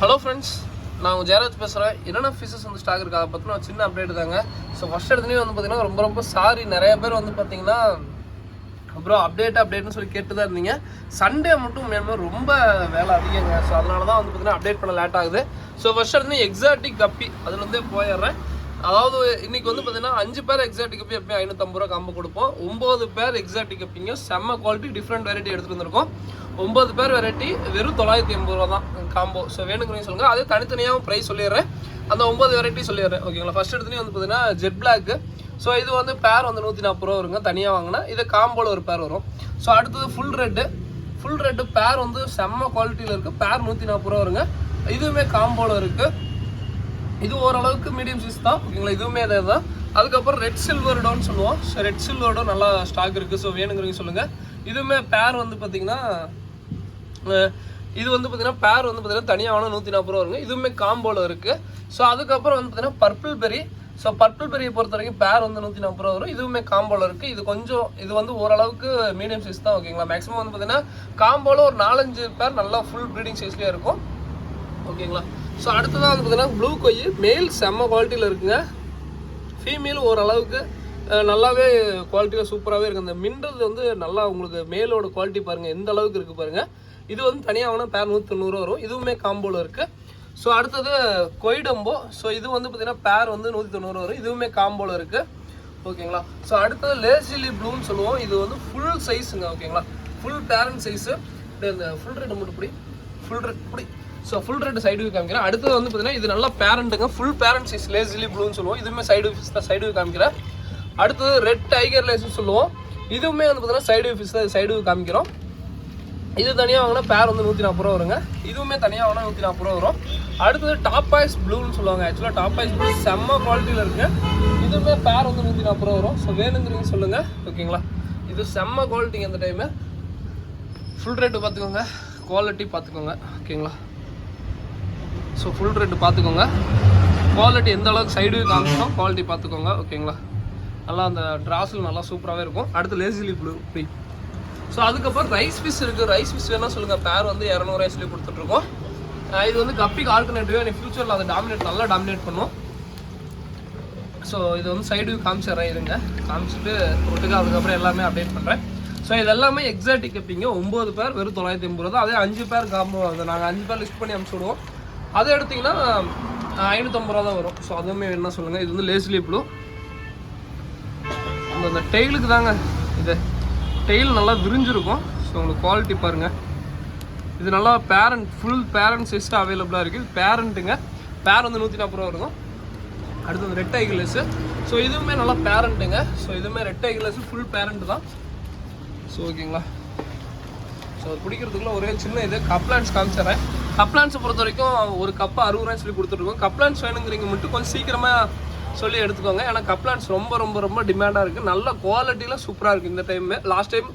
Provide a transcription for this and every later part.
Hello friends, நான் உங்கள் ஜெயராஜ் பேசுகிறேன். என்னென்ன ஃபீஸஸ் வந்து ஸ்டாக் இருக்குது அதை பற்றின ஒரு சின்ன அப்டேட் தாங்க. ஸோ ஃபஸ்ட் எடுத்துலேயும் வந்து பார்த்திங்கன்னா ரொம்ப சாரி. நிறைய பேர் வந்து பார்த்திங்கன்னா அப்புறம் அப்டேட்னு சொல்லி கேட்டு தான் இருந்தீங்க. சண்டே மட்டும் மேலும் ரொம்ப வேலை அதிகங்க. ஸோ அதனால தான் வந்து பார்த்திங்கன்னா அப்டேட் பண்ண லேட் ஆகுது. ஸோ ஃபஸ்ட் எடுத்துலேயும் எக்ஸாட்டிக் கப்பி அதுலேருந்தே போயிடுறேன். அதாவது இன்றைக்கி வந்து பார்த்திங்கன்னா 5 பேர் எக்ஸாட்டிக் கப்பி எப்பயும் 550 ரூபா காம்போ கொடுப்போம். 9 பேர் எக்ஸாட்டிக் கப்பிங்க செம்ம குவாலிட்டி டிஃப்ரெண்ட் வெரைட்டி எடுத்துகிட்டு வந்திருக்கோம். 9 பேர் வெரைட்டி வெறும் 980 ரூபா தான் காம்போ. ஸோ வேணுங்கிறீங்க சொல்லுங்கள். அதே தனித்தனியாகவும் ப்ரைஸ் சொல்லிடுறேன். அந்த 9 வெரைட்டி சொல்லிடுறேன் ஓகேங்களா. ஃபஸ்ட் எடுத்துலேயும் வந்து பார்த்தீங்கன்னா ஜெட் பிளாக்கு. ஸோ இது வந்து பேர் வந்து 140 ரூபா வருங்க. தனியாக வாங்கினா இது காம்போவில் ஒரு பேர் வரும். ஸோ அடுத்தது ஃபுல் ரெட்டு பேர் வந்து செம்ம குவாலிட்டியில் இருக்குது. பேர் 140 ரூபா வருங்க. இதுவுமே காம்போவில் இருக்குது. இது ஓரளவுக்கு மீடியம் சைஸ் தான் ஓகேங்களா. இதுவுமே அதே தான். அதுக்கப்புறம் ரெட் சில்வர்டோன்னு சொல்லுவோம். ஸோ ரெட் சில்வர்டோ நல்லா ஸ்டாக் இருக்குது. ஸோ வேணுங்கிறீங்க சொல்லுங்கள். இதுவுமே பேர் வந்து பார்த்திங்கன்னா இது வந்து பார்த்திங்கன்னா பேர் வந்து பார்த்திங்கன்னா தனியாக வேணும் 140 ரூபா வருங்க. இதுவுமே காம்போவில் இருக்குது. ஸோ அதுக்கப்புறம் வந்து பார்த்திங்கன்னா பர்பிள் பெரி. ஸோ பர்பிள் பெரியை பொறுத்த வரைக்கும் பேர் வந்து 140 ரூபா வரும். இதுவுமே காம்போவில் இருக்குது. இது வந்து ஓரளவுக்கு மீடியம் சைஸ் தான் ஓகேங்களா. மேக்ஸிமம் வந்து பார்த்திங்கன்னா காம்போவில் ஒரு 4-5 பேர் நல்லா ஃபுல் ப்ரீடிங் சைஸ்லேயே இருக்கும் ஓகேங்களா. ஸோ அடுத்ததான் வந்து பார்த்திங்கன்னா ப்ளூ கொய். மேல் செம்ம குவாலிட்டியில் இருக்குங்க. ஃபீமேல் ஓரளவுக்கு நல்லாவே குவாலிட்டியில் சூப்பராகவே இருக்குது. அந்த மின்றது வந்து நல்லா உங்களுக்கு மேலோட குவாலிட்டி பாருங்கள் எந்த அளவுக்கு இருக்குது பாருங்கள். இது வந்து தனியாக வேணால் பேர் 190 ரூபா வரும். இதுவுமே காம்போவில் இருக்குது. ஸோ அடுத்தது கொய்டம்போ. ஸோ இது வந்து பார்த்திங்கன்னா பேர் வந்து 190 வரும். இதுவுமே காம்போவில் இருக்குது ஓகேங்களா. ஸோ அடுத்தது லேசிலி ப்ளூன்னு சொல்லுவோம். இது வந்து ஃபுல் சைஸுங்க ஓகேங்களா. Full parent size. இந்த ஃபுல் ரெட் மட்டும் இப்படி so full red side view காமிக்கிறேன். அடுத்தது வந்து பார்த்தீங்கன்னா இது நல்லா பேரண்ட்டுங்க. ஃபுல் பேரண்ட் சைஸ் லேசிலி ப்ளூன்னு சொல்லுவோம். இதுவுமே சைடு வியூ காமிக்கிறேன். அடுத்தது ரெட் டைகர் லேஸ்ன்னு சொல்லுவோம். இதுவுமே வந்து பார்த்தீங்கன்னா சைடு வியூ ஃபிஷ் தான். சைடு வியூ காமிக்கிறோம். இது தனியாக வாங்கினா பேர் வந்து 140 ரூபா வருங்க. இதுவுமே தனியாக வாங்கினா 140 ரூபா வரும். அடுத்தது டாப் ஐஸ் ப்ளூன்னு சொல்லுவாங்க. ஆக்சுவலாக டாப் ஐஸ் ப்ளூ செம்ம குவாலிட்டியில் இருக்குங்க. இதுவுமே பேர் வந்து 140 ரூபா வரும். ஸோ வேணுங்கிறீங்க சொல்லுங்கள் ஓகேங்களா. இது செம்ம குவாலிட்டிங்க. இந்த டைமு ஃபுல் ரேட்டு பார்த்துக்கோங்க, குவாலிட்டி பார்த்துக்கோங்க ஓகேங்களா. ஸோ ஃபுல் ரேட்டு பார்த்துக்கோங்க, குவாலிட்டி எந்த அளவுக்கு சைடு வியூ காமிச்சோம் குவாலிட்டி பார்த்துக்கோங்க ஓகேங்களா. நல்லா அந்த ட்ராஸில் நல்லா சூப்பராகவே இருக்கும். அடுத்து லேசிலி ப்ளூ ஃப்ரீ. ஸோ அதுக்கப்புறம் ரைஸ் ஃபிஷ் இருக்குது. ரைஸ் ஃபிஷ் வேணால் சொல்லுங்கள். பேர் வந்து 200 ரூபாய்ஸ்லேயே கொடுத்துட்ருக்கோம். இது வந்து கப்பிக்கு ஆல்டர்னேட்டிவாக எனக்கு ஃபியூச்சரில் அதை நல்லா டாமினேட் பண்ணும். ஸோ இது வந்து சைடு வியூ காமிச்சிட்றேன். இருங்க காமிச்சிட்டு ஒட்டுக்க அதுக்கப்புறம் எல்லாமே அப்டேட் பண்ணுறேன். ஸோ இது எல்லாமே எக்ஸாட்டிக் கப்பிங்க. 9 பேர் வெறும் 980 ரூபா தான். அதே 5 பேர் காம்போ அதை நாங்கள் 5 பேர் லிஸ்ட் பண்ணி அனுப்பிச்சி விடுவோம். அதை எடுத்திங்கன்னா 550 ரூபா தான் வரும். ஸோ அதுவுமே என்ன சொல்லுங்கள். இது வந்து லேஸ்லி ப்ளூ. அந்த டெய்லுக்கு தாங்க. இது டெய்ல் நல்லா விரிஞ்சிருக்கும். ஸோ உங்களுக்கு குவாலிட்டி பாருங்கள். இது நல்லா ஃபுல் பேரண்ட் சைஸ்ட்டு அவைலபிளாக இருக்குது. பேரண்ட்டுங்க. பேர் வந்து 140 ரூபா இருக்கும். அடுத்து வந்து ரெட் டைகர் லேஸு. ஸோ இதுவுமே நல்லா பேரண்ட்டுங்க. ஸோ இதுவுமே red tiger lace full parent தான். ஸோ ஓகேங்களா. ஸோ பிடிக்கிறதுக்குள்ள ஒரே சின்ன இது கப்லான்ஸ் காமிச்சிட்றேன். கப்லான்ஸை பொறுத்த வரைக்கும் ஒரு கப்பு 60 ரூபாய்னு சொல்லி கொடுத்துட்ருக்கோம். கப்லான்ஸ் வேணுங்கிறீங்க மட்டும் கொஞ்சம் சீக்கிரமாக சொல்லி எடுத்துக்கோங்க. ஏன்னா கப்லான்ஸ் ரொம்ப டிமாண்டாக இருக்குது. நல்ல குவாலிட்டியில் சூப்பராக இருக்குது இந்த time. Last time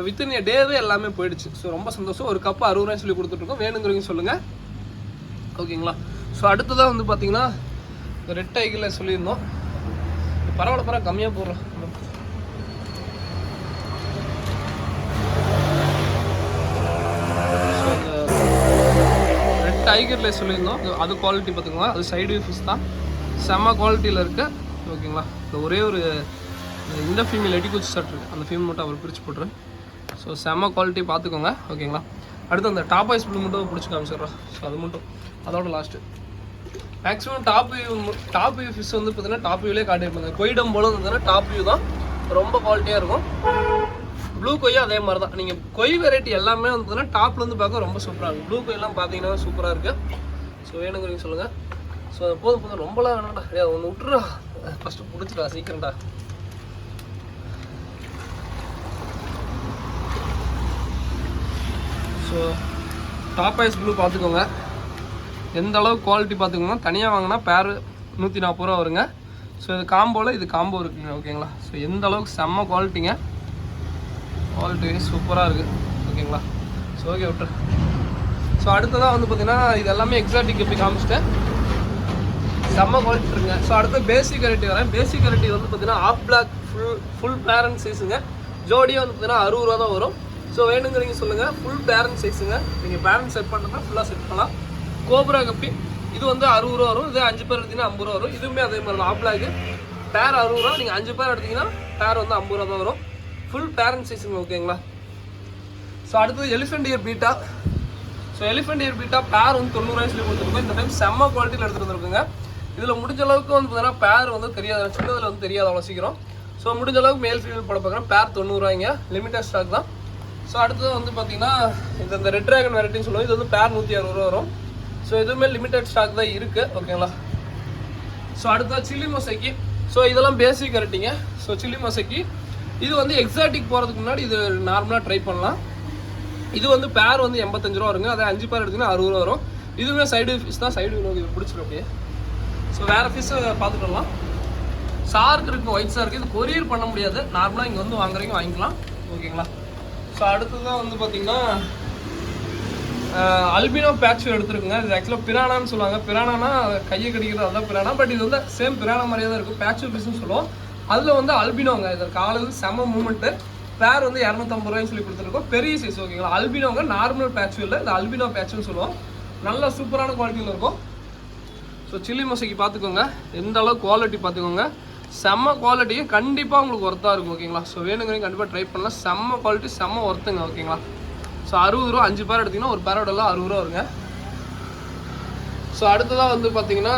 within a டேவே எல்லாமே போயிடுச்சு. ஸோ ரொம்ப சந்தோஷம். ஒரு கப்பு 60 ரூபாய்னு சொல்லி கொடுத்துட்ருக்கோம். வேணுங்கிறீங்க சொல்லுங்கள் ஓகேங்களா. ஸோ அடுத்ததாக வந்து பார்த்தீங்கன்னா ரெட் டைகரில் சொல்லியிருந்தோம். பரவாயில்ல கம்மியாக போடுறோம். டைகர்ல சொல்லியிருந்தோம். அது குவாலிட்டி பார்த்துக்கோங்க. அது சைடு வியூ ஃபிஷ் தான். செம்ம குவாலிட்டியில் இருக்குது ஓகேங்களா. இந்த ஒரே ஒரு இந்த ஃபீமேல் எடிக்குச்சி ஷர்ட் இருக்குது. அந்த ஃபீமேல் மட்டும் அவர் பிரித்து போட்டுறேன். ஸோ செம்ம குவாலிட்டி பார்த்துக்கோங்க ஓகேங்களா. அடுத்து அந்த டாப் ஐஸ் ப்ளூ மட்டும் பிடிச்சி காமிச்சிடுறோம். ஸோ அது மட்டும் அதோட last. Maximum top view fish வந்து பார்த்தீங்கன்னா டாப் வியூலேயே காட்டியிருப்பாங்க. கொய்டம் போல இருந்ததுன்னா டாப் வியூ தான் ரொம்ப குவாலிட்டியாக இருக்கும். ப்ளூ கொய்யும் அதே மாதிரி தான். நீங்கள் கொய் வெரைட்டி எல்லாமே வந்து டாப்லேருந்து பார்க்க ரொம்ப சூப்பராக இருக்கும். ப்ளூ கொய்யெல்லாம் பார்த்தீங்கன்னா சூப்பராக இருக்குது. ஸோ வேணுங்கிறீங்க சொல்லுங்கள். ஸோ போதும் ரொம்பலாம் வேணாம்டா. ஒன்று விட்டுறா ஃபஸ்ட்டு பிடிச்சிடா சீக்கிரம்டா. ஸோ டாப் ஐஸ் ப்ளூ பார்த்துக்கோங்க. எந்த அளவுக்கு குவாலிட்டி பார்த்துக்கோங்க. தனியாக வாங்கினா பேர் 140 ரூபா வருங்க. ஸோ இது காம்போவில் இது காம்போ இருக்குங்க ஓகேங்களா. ஸோ எந்த அளவுக்கு செம்ம குவாலிட்டிங்க. குவாலிட்டி சூப்பராக இருக்குது ஓகேங்களா. ஸோ ஓகே விட்டு. ஸோ அடுத்ததாக வந்து பார்த்திங்கன்னா இது எல்லாமே எக்ஸாட்டிக் எப்படி காமிச்சிட்டேன். செம்ம குவாலிட்டி இருக்குங்க. ஸோ அடுத்து பேசிக் வெரைட்டி வரேன். பேசிக் வெரைட்டி வந்து பார்த்திங்கன்னா ஆஃப் பிளாக் ஃபுல் பேரண்ட் சைஸுங்க. ஜோடியாக வந்து பார்த்திங்கன்னா 60 ரூபா தான் வரும். ஸோ வேணுங்கிறீங்க சொல்லுங்கள். ஃபுல் பேரண்ட் சைஸுங்க. நீங்கள் பேரண்ட் செட் பண்ணுறதுனா ஃபுல்லாக செட் பண்ணலாம். கோப்ரா கப்பி இது வந்து 60 ரூபா வரும். இது 5 பேர் எடுத்தீங்கன்னா 50 ரூபா வரும். இதுவுமே அதே மாதிரி தான் ஆப்லாக்கு பேர் 60 ரூபா. நீங்கள் 5 பேர் எடுத்தீங்கன்னா பேர் வந்து 50 ரூபா தான் வரும். ஃபுல் பேரண்ட் சைஸுங்க ஓகேங்களா. ஸோ அடுத்தது elephant year beta. So elephant year beta பேர் வந்து 90 ரூபாய் சொல்லி கொடுத்துருக்கோம். இந்த டைம் செம்ம குவாலிட்டியில் எடுத்துகிட்டு வந்துருக்குங்க. இதில் முடிஞ்ச அளவுக்கு வந்து பார்த்தீங்கன்னா பேர் வந்து தெரியாது, சின்னதில் வந்து தெரியாது அவ்வளோ சீக்கிரம். ஸோ முடிஞ்ச அளவுக்கு மேல் ஃபீமேல் போட பார்க்குறேன். பேர் 90 ரூபாய்ங்க, லிமிட்டட் ஸ்டாக் தான். ஸோ அடுத்தது வந்து பார்த்தீங்கன்னா இந்த ரெட் ட்ராகன் வெரைட்டின்னு சொல்லுவோம். இது வந்து பேர் 160 ரூபா வரும். ஸோ இதுவுமே லிமிட்டட் ஸ்டாக் தான் இருக்குது ஓகேங்களா. ஸோ அடுத்தது சில்லி மொசைக்கி. ஸோ இதெல்லாம் பேசிக் வெரைட்டிங்க. ஸோ சில்லி மொசைக்கி இது வந்து எக்ஸாட்டிக் போகிறதுக்கு முன்னாடி இது நார்மலாக ட்ரை பண்ணலாம். இது வந்து பேர் வந்து 85 ரூபா வருங்க. அதை 5 பேர் எடுத்திங்கன்னா 60 ரூபா வரும். இதுவுமே சைடு ஃபிஷ் தான். சைடு வினோது இது பிடிச்சிரும் அப்படியே. ஸோ வேறு ஃபிஷ்ஷை பார்த்துட்டு வரலாம். ஷார்க் இருக்குது, ஒயிட் ஷார்க். இது கொரியர் பண்ண முடியாது, நார்மலாக இங்கே வந்து வாங்குறீங்க வாங்கிக்கலாம் ஓகேங்களா. ஸோ அடுத்ததான் வந்து பார்த்தீங்கன்னா அல்பினோ பேட்ச் எடுத்துருக்குங்க. இது ஆக்சுவலாக பிரானான்னு சொல்லுவாங்க. பிரானானா கையை கடிக்கிறது அதுதான் பிரானா. பட் இது வந்து சேம் பிரானா மாதிரியே தான் இருக்கும். பேட்ச் ஃபிஷ்னு சொல்லுவோம். அதில் வந்து அல்பினோங்க. இது காலையில் செம்ம மூமெண்ட்டு. பேர் வந்து 250 ரூபாய்னு சொல்லி கொடுத்துருக்கோம். பெரிய சைஸ் ஓகேங்களா. அல்பினோங்க நார்மல் பேட்ச் இல்லை, இது அல்பினோ பேட்ச்னு சொல்லுவோம். நல்ல சூப்பரான குவாலிட்டியில் இருக்கும். ஸோ சில்லி மொசைக்கு பார்த்துக்கோங்க, எந்த அளவுக்கு குவாலிட்டி பார்த்துக்கோங்க. செம்ம குவாலிட்டியும் கண்டிப்பாக உங்களுக்கு ஒர்த்தாக இருக்கும் ஓகேங்களா. ஸோ வேணுங்கிறீங்க கண்டிப்பாக ட்ரை பண்ணலாம். செம்ம குவாலிட்டி, செம்ம ஒர்த்துங்க ஓகேங்களா. ஸோ 60 ரூபா 5 பேர் எடுத்திங்கன்னா ஒரு பேரோடெல்லாம் 60 ரூபா வருங்க. ஸோ அடுத்ததாக வந்து பார்த்தீங்கன்னா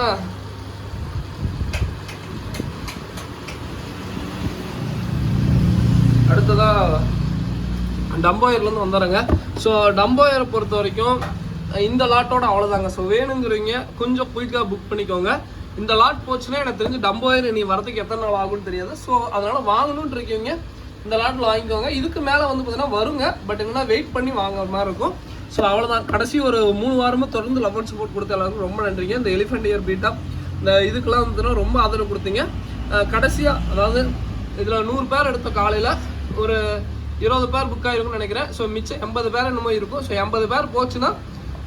டம்போயர்லேருந்து வந்துடுறேங்க. ஸோ டம்போயரை பொறுத்த வரைக்கும் இந்த லாட்டோட அவ்வளோதாங்க. ஸோ வேணுங்கிறீங்க கொஞ்சம் குயிக்காக புக் பண்ணிக்கோங்க. இந்த லாட் போச்சுன்னா எனக்கு தெரிஞ்சு டம்போயர் நீ வரதுக்கு எத்தனை நாள் ஆகும்னு தெரியாது. ஸோ அதனால் வாங்கணும்னு இருக்கீங்க இந்த லாட்டில் வாங்கிக்கோங்க. இதுக்கு மேலே வந்து பார்த்தீங்கன்னா வருங்க, பட் என்னன்னா வெயிட் பண்ணி வாங்குற மாதிரி இருக்கும். ஸோ அவ்வளோதான். கடைசி ஒரு 3 வாரமாக தொடர்ந்து லெவன் சப்போர்ட் கொடுத்த எல்லாருக்கும் ரொம்ப நன்றிங்க. இந்த எலிஃபென்ட் இயர் பீட்டா இந்த இதுக்கெல்லாம் வந்து ரொம்ப ஆதரவு கொடுத்தீங்க. கடைசியாக அதாவது இதில் 100 பேர் எடுத்த காலையில் ஒரு 20 பேர் புக் ஆகிருக்கும்னு நினைக்கிறேன். ஸோ மிச்சம் 80 பேர் என்னமோ இருக்கும். ஸோ 80 பேர் போச்சுன்னா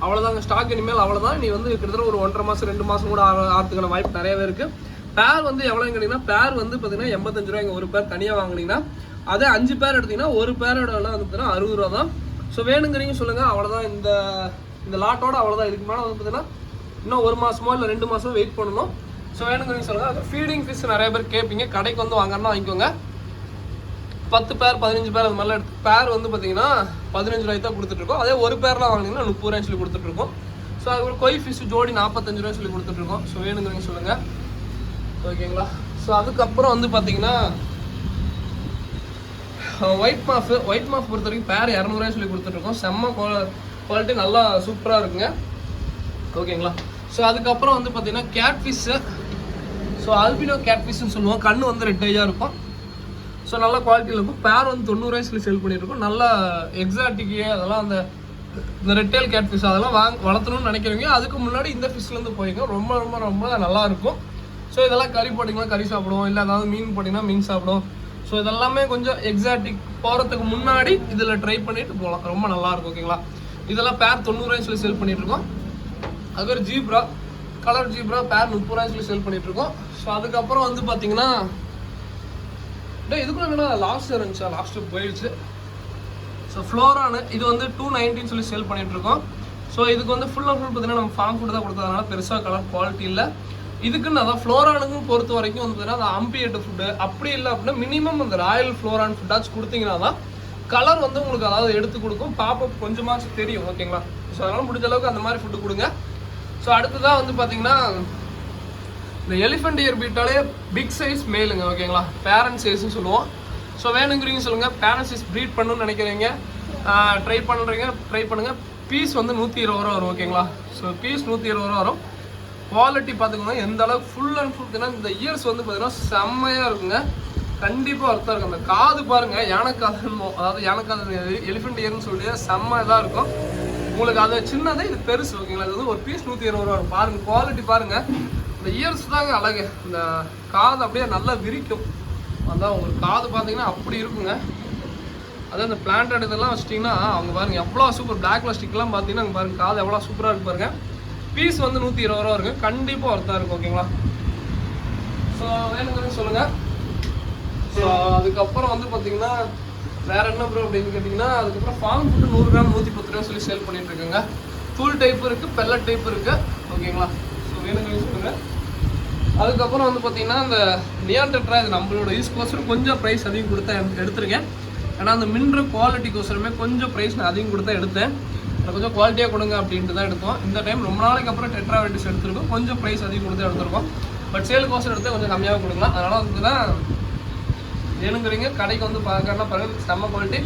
அவ்வளோதாங்க ஸ்டாக். இனிமேல் அவ்வளோதான். நீ வந்து கிட்டத்தட்ட ஒரு 1.5 மாதம் 2 மாதம் கூட ஆகிறதுக்கான வாய்ப்பு நிறையவே இருக்குது. பேர் வந்து எவ்வளோன்னு கேட்டிங்கன்னா பேர் வந்து பார்த்தீங்கன்னா 85 ரூபாய்ங்க ஒரு பேர் தனியாக வாங்கினீங்கன்னா. அதே 5 பேர் எடுத்திங்கன்னா ஒரு பேரோட வந்து பார்த்தீங்கன்னா 60 ரூபா தான். ஸோ வேணுங்கிறீங்க சொல்லுங்கள். அவ்வளோதான். இந்த லாட்டோட அவ்வளோதான். இதுக்கு மேலே வந்து பார்த்தீங்கன்னா இன்னும் 1 மாதமோ இல்லை 2 மாதமோ வெயிட் பண்ணணும். ஸோ வேணுங்கிறீங்க சொல்லுங்கள். அது ஃபீடிங் ஃபிஷ் நிறைய பேர் கேட்பீங்க. கடைக்கு வந்து வாங்கன்னா வாங்கிக்கோங்க. 10 பேர் 15 பேர் அது மாதிரிலாம் எடுத்து பேர் வந்து பார்த்தீங்கன்னா 15 ரூபாய்க்கு தான் கொடுத்துட்ருக்கோம். அதே ஒரு பேர்லாம் வாங்கினீங்கன்னா 30 ரூபாய் சொல்லி கொடுத்துட்ருக்கோம். ஸோ அது ஒரு கொய் ஃபிஷ் ஜோடி 45 ரூபாய் சொல்லி கொடுத்துட்ருக்கோம். ஸோ வேணுங்கிறீங்க சொல்லுங்கள் ஓகேங்களா. ஸோ அதுக்கப்புறம் வந்து பார்த்தீங்கன்னா ஒயிட் மாஃப் பொறுத்த வரைக்கும் பேர் 200 ரூபாய் சொல்லி கொடுத்துட்ருக்கோம். செம்ம குவாலிட்டி நல்லா சூப்பராக இருக்குங்க ஓகேங்களா. ஸோ அதுக்கப்புறம் வந்து பார்த்தீங்கன்னா catfish. So albino cat ஃபிஷ்ன்னு சொல்லுவோம். கண் வந்து ரெட் ஐயாக இருக்கும். ஸோ நல்ல குவாலிட்டியில் இருக்கும். பேர் வந்து 90 ரூபாய் சொல்லி சேல் பண்ணியிருக்கோம். நல்லா எக்ஸாட்டிக்கு அதெல்லாம் இந்த ரெட்டேல் கேட் ஃபிஷ் அதெல்லாம் வளர்த்தணும்னு நினைக்கிறீங்க. அதுக்கு முன்னாடி இந்த ஃபிஷ்லேருந்து போய்ங்க ரொம்ப ரொம்ப ரொம்ப நல்லா இருக்கும். ஸோ இதெல்லாம் கறி போட்டிங்கன்னா கறி சாப்பிடுவோம், இல்லை ஏதாவது மீன் போட்டிங்கன்னா மீன் சாப்பிடுவோம். ஸோ இதெல்லாமே கொஞ்சம் எக்ஸாட்டிக் போகிறதுக்கு முன்னாடி இதில் ட்ரை பண்ணிட்டு போகலாம். ரொம்ப நல்லாயிருக்கும் ஓகேங்களா. இதெல்லாம் பேர் 90 ரூபாய் சொல்லி சேல் பண்ணிகிட்ருக்கோம். அது ஒரு ஜீப்ரா கலர் ஜீப்ரா பேர் 30 ரூபாய் சொல்லி சேல் பண்ணிகிட்ருக்கோம். ஸோ அதுக்கப்புறம் வந்து பார்த்தீங்கன்னா இதுக்குள்ள என்னன்னா லாஸ்ட் இருந்துச்சா, லாஸ்ட்டு போயிடுச்சு. ஸோ ஃப்ளோரானு இது வந்து 290 சொல்லி சேல் பண்ணிகிட்ருக்கோம். ஸோ இதுக்கு வந்து ஃபுல் பார்த்தீங்கன்னா நம்ம ஃபார்ம் ஃபுட்டு தான் கொடுத்ததுனால பெருசாக கலர் குவாலிட்டி இல்லை. இதுக்குன்னு அதான் ஃப்ளோரானுக்கும் பொறுத்த வரைக்கும் வந்து பார்த்தீங்கன்னா அந்த ஆம்பியேட் ஃபுட்டு அப்படி இல்லை அப்படின்னா மினிமம் அந்த ராயல் ஃப்ளோரான் ஃபுட்டாச்சும் கொடுத்தீங்கன்னா தான் கலர் வந்து உங்களுக்கு அதாவது எடுத்து கொடுக்கும். பாப்பப் கொஞ்சமாச்சும் தெரியும் ஓகேங்களா. ஸோ அதனால் முடிஞ்ச அளவுக்கு அந்த மாதிரி ஃபுட்டு கொடுங்க. ஸோ அடுத்ததான் வந்து பார்த்தீங்கன்னா இந்த எலிஃபென்ட் இயர் பீட்டாலே பிக் சைஸ் மேலுங்க ஓகேங்களா. பேரண்ட் சைஸ்ன்னு சொல்லுவோம். ஸோ வேணுங்கிறீங்க சொல்லுங்கள். பேரண்ட் சைஸ் ப்ரீட் பண்ணணும்னு நினைக்கிறீங்க, ட்ரை பண்ணுங்கள். பீஸ் வந்து 120 ரூபா வரும் ஓகேங்களா. ஸோ பீஸ் 120 ரூபா வரும். குவாலிட்டி பார்த்துக்கோங்க எந்த அளவுக்கு ஃபுல் அண்ட் ஃபுல். இந்த இயர்ஸ் வந்து பார்த்தீங்கன்னா செம்மையாக இருக்குங்க. கண்டிப்பாக ஒர்த்தாக இருக்கும். அந்த காது பாருங்கள், யானைக்காதுன்னு அதாவது யானைக்காது எலிஃபென்ட் இயர்னு சொல்லி செம்ம இதாக இருக்கும் உங்களுக்கு. அது சின்னதே இது பெருசு ஓகேங்களா. இது வந்து ஒரு பீஸ் 120 ரூபா வரும். பாருங்கள் குவாலிட்டி பாருங்கள். இந்த இயர்ஸ் தாங்க அழகு. இந்த காது அப்படியே நல்லா விரிக்கும். அதான் உங்களுக்கு காது பார்த்தீங்கன்னா அப்படி இருக்குங்க. அதான் இந்த பிளான்டட் இதெல்லாம் வச்சிட்டிங்கன்னா அவங்க பாருங்கள் எவ்வளோ சூப்பர். பிளாக்ல ஸ்டிக்லாம் பார்த்தீங்கன்னா அங்கே பாருங்கள் காது எவ்வளோ சூப்பராக இருக்கு பாருங்கள். பீஸ் வந்து 120 ரூபா இருக்குது. கண்டிப்பாக ஒர்த்தாக இருக்கும் ஓகேங்களா. ஸோ வேணுங்கிறது சொல்லுங்கள். ஸோ அதுக்கப்புறம் வந்து பார்த்தீங்கன்னா வேறு என்ன ப்ரோ அப்படின்னு கேட்டிங்கன்னா அதுக்கப்புறம் ஃபார்ம் ஃபுட்டு 100 கிராம் 110 ரூபா சொல்லி சேல் பண்ணிட்டு இருக்குங்க. தூள் டைப் இருக்குது, பெல்லட் டைப் இருக்குது. ஓகேங்களா? ஸோ வேணுங்க சொல்லுங்கள். அதுக்கப்புறம் வந்து பார்த்தீங்கன்னா இந்த நியான் டெட்ரா இது நம்மளோட யூஸ்க்கோசரம் கொஞ்சம் ப்ரைஸ் அதிகம் கொடுத்தா எடுத்திருக்கேன். ஏன்னா அந்த மின்ட்ரு குவாலிட்டிக்கோசரமே கொஞ்சம் ப்ரைஸ் நான் அதிகம் கொடுத்தா எடுத்தேன். கொஞ்சம் குவாலிட்டியாக கொடுங்க அப்படின்ட்டு தான் எடுத்தோம். இந்த டைம் ரொம்ப நாளைக்கு அப்புறம் டெட்ரா வெரைட்டிஸ் எடுத்துருக்கோம். கொஞ்சம் ப்ரைஸ் அதிகம் கொடுத்து எடுத்துருக்கோம். பட் சேலுக்கோசரம் எடுத்து கொஞ்சம் கம்மியாக கொடுக்கலாம். அதனால் வந்து தான் வேணுங்கிறீங்க கடைக்கு வந்து பார்க்கறனா பாருங்கள், செம்ம குவாலிட்டி.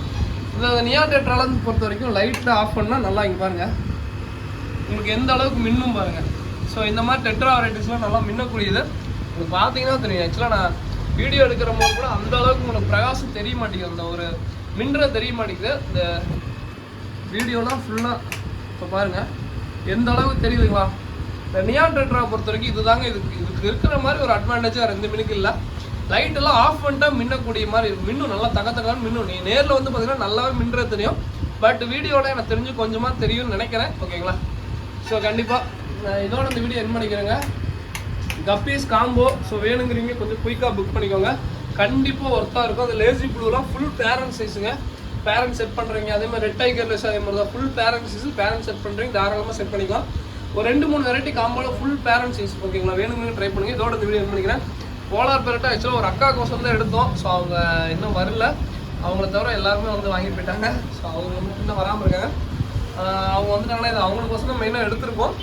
இந்த நியான் டெட்ராலாம் பொறுத்த வரைக்கும் லைட்டில் ஆஃப் பண்ணால் நல்லா இங்கே பாருங்கள் உங்களுக்கு எந்த அளவுக்கு மின்னும் பாருங்கள். ஸோ இந்த மாதிரி டெட்ரா வெரைட்டிஸ்லாம் நல்லா மின்னக்கூடியது. உங்களுக்கு பார்த்தீங்கன்னா தெரியும். ஆக்சுவலாக நான் வீடியோ எடுக்கிற போது கூட அந்த அளவுக்கு உங்களுக்கு பிரகாசம் தெரிய மாட்டேங்குது, அந்த ஒரு மின்னுற தெரிய மாட்டேங்குது. இந்த வீடியோலாம் ஃபுல்லாக இப்போ பாருங்கள் எந்த அளவுக்கு தெரியுதுங்களா. இந்த நியான் டெட்ரா பொறுத்த வரைக்கும் இதுதாங்க இதுக்கு இருக்கிற மாதிரி ஒரு அட்வான்டேஜாக ரெண்டு மினுக்கு இல்லை. லைட்டெல்லாம் ஆஃப் பண்ணிட்டா மின்னக்கூடிய மாதிரி மின்னும் நல்லா தகன்னு மின்னும். நீ நேரில் வந்து பார்த்தீங்கன்னா நல்லாவே மின்னுறது தெரியும். பட் வீடியோவில் எனக்கு தெரிஞ்சு கொஞ்சமாக தெரியும்னு நினைக்கிறேன். ஓகேங்களா? ஸோ கண்டிப்பாக இதோட இந்த வீடியோ என் பண்ணிக்கிறேங்க. Guppies combo. ஸோ வேணுங்கிறீங்க கொஞ்சம் குயிக்காக புக் பண்ணிக்கோங்க. கண்டிப்பாக ஒர்த்தாக இருக்கும். அந்த லேசி ப்ளூலாம் ஃபுல் பேரண்ட் சைஸுங்க. பேரண்ட் செட் பண்ணுறீங்க. அதே மாதிரி ரெட் டைகர்லெஸ் அதே மாதிரி தான் full parent size. Parent set பண்ணுறீங்க தாராளமாக செட் பண்ணிக்கலாம். ஒரு 2-3 வெரைட்டி காம்போவில் ஃபுல் பேரண்ட் சைஸ். ஓகேங்களா? வேணுங்கிறீங்க ட்ரை பண்ணுங்கள். இதோட இந்த வீடியோ என் பண்ணிக்கிறேன். போலார் பேரட்டை ஆக்சுவலாக ஒரு அக்கா கோசம் தான் எடுத்தோம். ஸோ அவங்க இன்னும் வரல. அவங்கள தவிர எல்லாருமே வந்து வாங்கிட்டு போயிட்டாங்க. ஸோ அவங்க வந்து இன்னும் வராமல் இருக்காங்க. அவங்க வந்துட்டாங்கன்னா இது அவங்களுக்கோசரம் மெயினாக எடுத்திருக்கோம்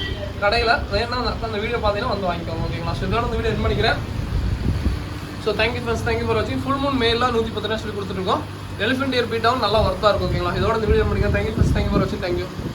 கடையில். வேணா அந்த வீடியோ பார்த்தீங்கன்னா வந்து வாங்கிக்கோங்க. ஓகேங்களா? ஸோ இதோட இந்த வீடியோ என் பண்ணிக்கிறேன். So thank you friends, thank you for வாட்சிங். ஃபுல் மூன் மேலாம் 110 ரூபா சொல்லி கொடுத்துருக்கோம். எலிஃபென்ட் இயர் பீட்டாவும் நல்லா ஒர்த்தாக இருக்கும். ஓகேங்களா? இதோட இந்த வீடியோ என் பண்ணிக்கிறேன். தேங்க்யூ ஃப்ரெண்ட்ஸ், தேங்க்யூ ஃபார் வாட்சிங். தேங்க்யூ.